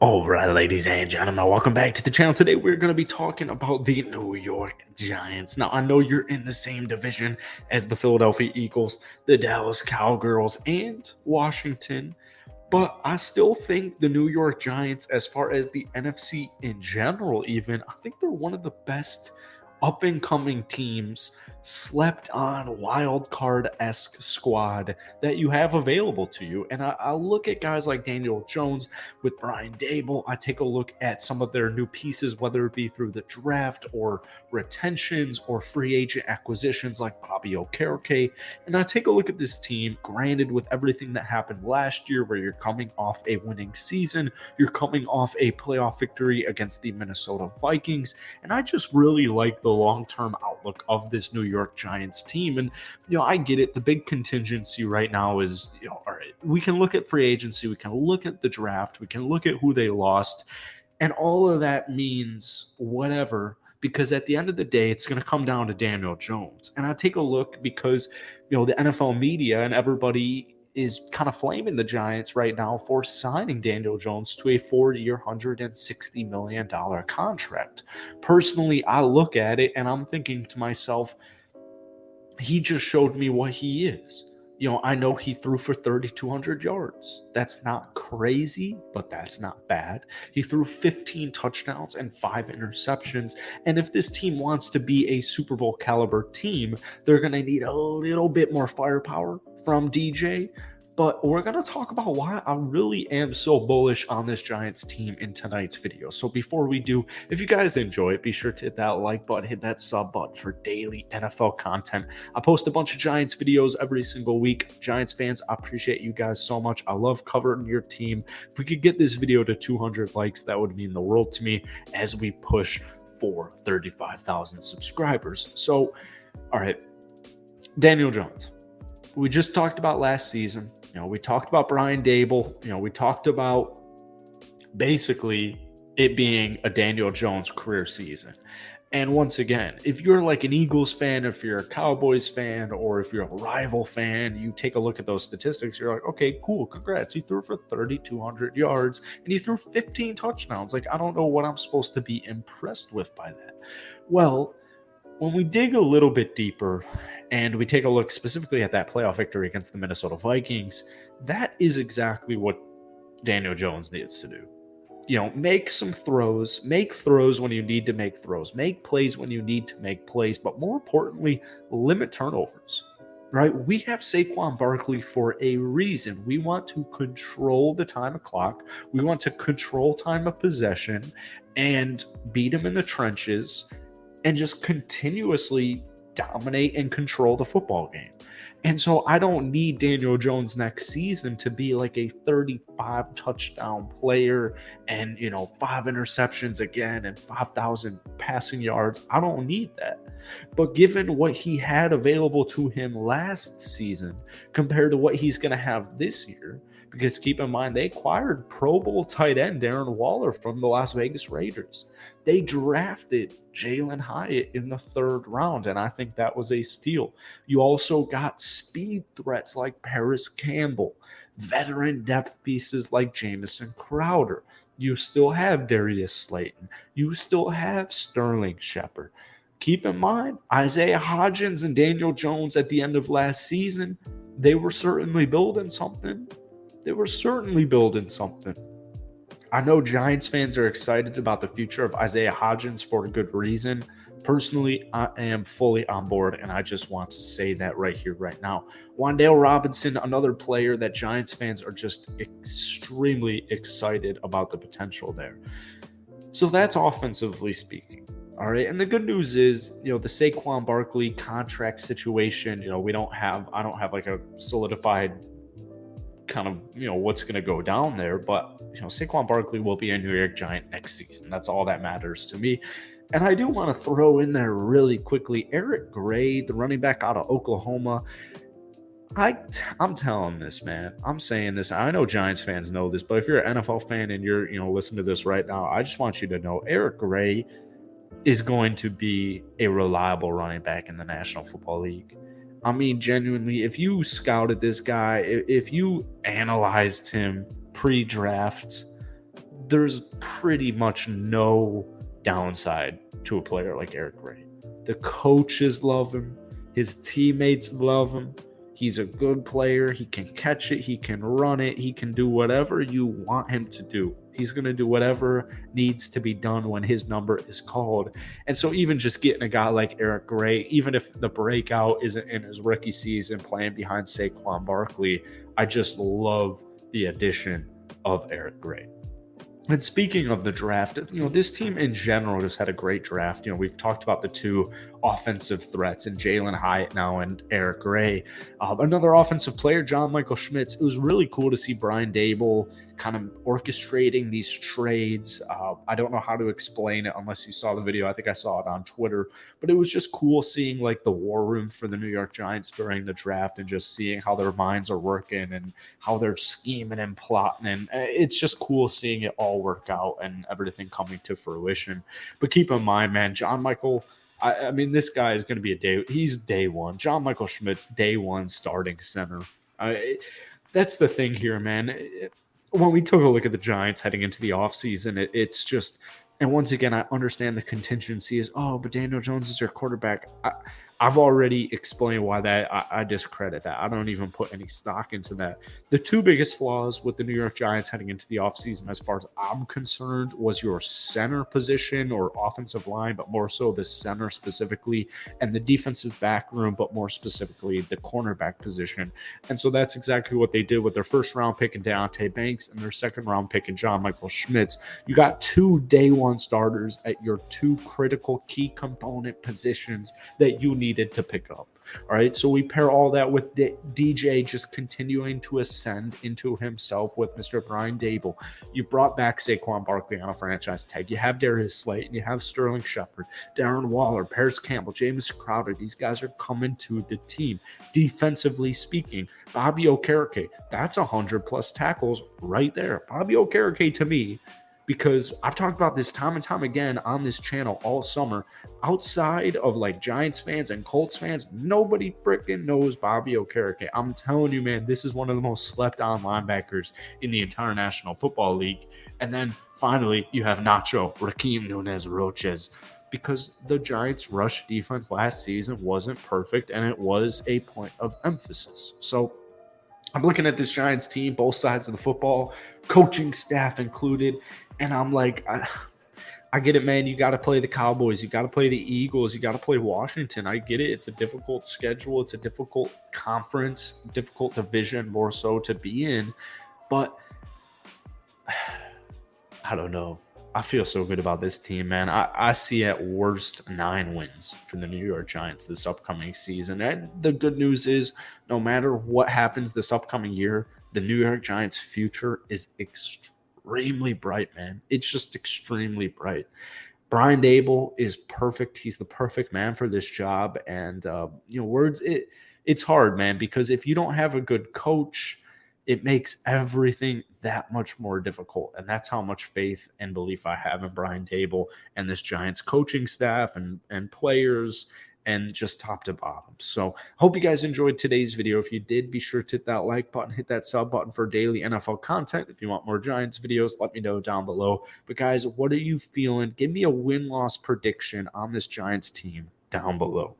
All right, ladies and gentlemen, welcome back to the channel. Today, we're going to be talking about the New York Giants. Now, I know you're in the same division as the Philadelphia Eagles, the Dallas Cowgirls, and Washington, but I still think the New York Giants, as far as the NFC in general, even, I think they're one of the best up and coming teams, slept on wild card esque squad that you have available to you. And I look at guys like Daniel Jones with Brian Dable. I take a look at some of their new pieces, whether it be through the draft or retentions or free agent acquisitions like Bobby Okereke. And I take a look at this team, granted, with everything that happened last year, where you're coming off a winning season, you're coming off a playoff victory against the Minnesota Vikings. And I just really like the long-term outlook of this New York Giants team. And, I get it. The big contingency right now is, all right, we can look at free agency, we can look at the draft, we can look at who they lost, and all of that means whatever, because at the end of the day, it's going to come down to Daniel Jones. And I take a look because, the NFL media and everybody is kind of flaming the Giants right now for signing Daniel Jones to a 4-year, $160 million contract. Personally, I look at it and I'm thinking to myself, he just showed me what he is. I know he threw for 3,200 yards. That's not crazy, but that's not bad. He threw 15 touchdowns and 5 interceptions. And if this team wants to be a Super Bowl caliber team, they're going to need a little bit more firepower from DJ. But we're going to talk about why I really am so bullish on this Giants team in tonight's video. So before we do, if you guys enjoy it, be sure to hit that like button, hit that sub button for daily NFL content. I post a bunch of Giants videos every single week. Giants fans, I appreciate you guys so much. I love covering your team. If we could get this video to 200 likes, that would mean the world to me as we push for 35,000 subscribers. So, all right, Daniel Jones. We just talked about last season. We talked about Brian Dable. We talked about basically it being a Daniel Jones career season. And once again, if you're like an Eagles fan, if you're a Cowboys fan, or if you're a rival fan, you take a look at those statistics, you're like, okay, cool, congrats. He threw for 3,200 yards and he threw 15 touchdowns. Like, I don't know what I'm supposed to be impressed with by that. Well, when we dig a little bit deeper and we take a look specifically at that playoff victory against the Minnesota Vikings, that is exactly what Daniel Jones needs to do. Make some throws, make throws when you need to make throws, make plays when you need to make plays, but more importantly, limit turnovers, right? We have Saquon Barkley for a reason. We want to control the time of clock. We want to control time of possession and beat him in the trenches and just continuously dominate and control the football game. And so I don't need Daniel Jones next season to be like a 35 touchdown player and, 5 interceptions again and 5,000 passing yards. I don't need that. But given what he had available to him last season compared to what he's going to have this year, because keep in mind, they acquired Pro Bowl tight end Darren Waller from the Las Vegas Raiders. They drafted Jalen Hyatt in the 3rd round, and I think that was a steal. You also got speed threats like Paris Campbell, veteran depth pieces like Jamison Crowder. You still have Darius Slayton. You still have Sterling Shepard. Keep in mind, Isaiah Hodgins and Daniel Jones at the end of last season, they were certainly building something. I know Giants fans are excited about the future of Isaiah Hodgins for a good reason. Personally, I am fully on board, and I just want to say that right here, right now. Wan'Dale Robinson, another player that Giants fans are just extremely excited about the potential there. So that's offensively speaking. All right. And the good news is, the Saquon Barkley contract situation, I don't have like a solidified kind of, what's going to go down there. But, Saquon Barkley will be a New York Giant next season. That's all that matters to me. And I do want to throw in there really quickly, Eric Gray, the running back out of Oklahoma. I'm telling this, man. I'm saying this. I know Giants fans know this, but if you're an NFL fan and you're, listening to this right now, I just want you to know Eric Gray is going to be a reliable running back in the National Football League. I mean, genuinely, if you scouted this guy, if you analyzed him pre-drafts, there's pretty much no downside to a player like Eric Gray. The coaches love him. His teammates love him. He's a good player. He can catch it. He can run it. He can do whatever you want him to do. He's going to do whatever needs to be done when his number is called. And so even just getting a guy like Eric Gray, even if the breakout isn't in his rookie season playing behind Saquon Barkley, I just love the addition of Eric Gray. And speaking of the draft, this team in general just had a great draft. We've talked about the two offensive threats and Jalen Hyatt now and Eric Gray. Another offensive player, John Michael Schmitz. It was really cool to see Brian Daboll kind of orchestrating these trades. I don't know how to explain it unless you saw the video. I think I saw it on Twitter, but it was just cool seeing like the war room for the New York Giants during the draft and just seeing how their minds are working and how they're scheming and plotting. And it's just cool seeing it all work out and everything coming to fruition. But keep in mind, man, John Michael, I mean, this guy is going to be he's day one. John Michael Schmitz, day one starting center. That's the thing here, man. When we took a look at the Giants heading into the offseason, it's just, and once again, I understand the contingency is, but Daniel Jones is your quarterback. I've already explained why I discredit that. I don't even put any stock into that. The two biggest flaws with the New York Giants heading into the offseason, as far as I'm concerned, was your center position or offensive line, but more so the center specifically, and the defensive back room, but more specifically the cornerback position. And so that's exactly what they did with their first round pick in Deonte Banks and their second round pick in John Michael Schmitz. You got two day one starters at your two critical key component positions that you needed to pick up. All right, so we pair all that with DJ just continuing to ascend into himself with Mr. Brian Daboll. You brought back Saquon Barkley on a franchise tag. You have Darius Slate, and you have Sterling Shepard, Darren Waller, Paris Campbell, James Crowder. These guys are coming to the team. Defensively speaking, Bobby Okereke, that's 100+ tackles right there. Bobby Okereke, to me, because I've talked about this time and time again on this channel all summer, outside of like Giants fans and Colts fans, nobody freaking knows Bobby Okereke. I'm telling you, man, this is one of the most slept on linebackers in the entire National Football League. And then finally, you have Nacho Raheem Nunez-Roches, because the Giants' rush defense last season wasn't perfect and it was a point of emphasis. So I'm looking at this Giants team, both sides of the football, coaching staff included, and I'm like, I get it, man. You got to play the Cowboys. You got to play the Eagles. You got to play Washington. I get it. It's a difficult schedule. It's a difficult conference, difficult division more so to be in. But I don't know. I feel so good about this team, man. I see at worst 9 wins for the New York Giants this upcoming season. And the good news is, no matter what happens this upcoming year, the New York Giants' future is extremely bright, man. It's just extremely bright. Brian Daboll is perfect. He's the perfect man for this job. And, it's hard, man, because if you don't have a good coach, it makes everything that much more difficult. And that's how much faith and belief I have in Brian Daboll and this Giants coaching staff and players and just top to bottom. So hope you guys enjoyed today's video. If you did, be sure to hit that like button, hit that sub button for daily NFL content. If you want more Giants videos, let me know down below. But guys, what are you feeling? Give me a win-loss prediction on this Giants team down below.